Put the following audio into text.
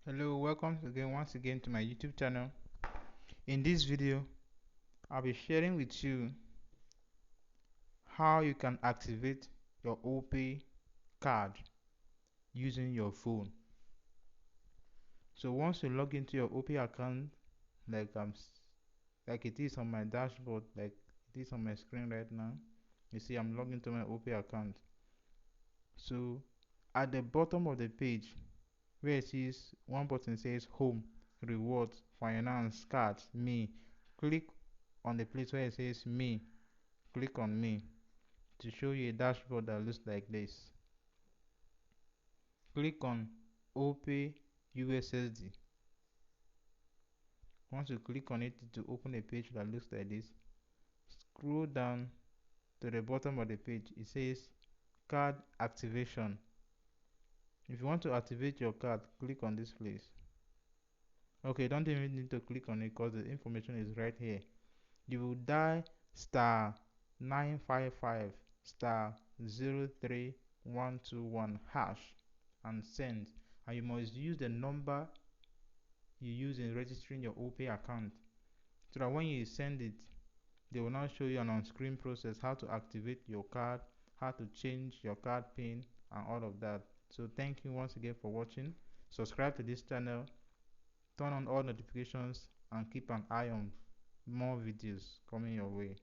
Hello, welcome again once again to my YouTube channel. In this video, I'll be sharing with you how you can activate your Opay card using your phone. So once you log into your Opay account, like like it is on my dashboard, like it is on my screen right now. You see, I'm logged into my Opay account. So at the bottom of the page, where it says one button says Home, Rewards, Finance, Cards, Me, click on the place where it says Me. Click on Me to show you a dashboard that looks like this. Click on Opay USSD. Once you click on it to open a page that looks like this, scroll down to the bottom of the page. It says Card Activation. If you want to activate your card, click on this place. Okay, don't even need to click on it because the information is right here. You will dial star 955 star 03121 hash and send, and you must use the number you use in registering your Opay account, so that when you send it, they will now show you an on-screen process how to activate your card, how to change your card pin, and all of that. So thank you once again for watching. Subscribe to this channel, turn on all notifications, and keep an eye on more videos coming your way.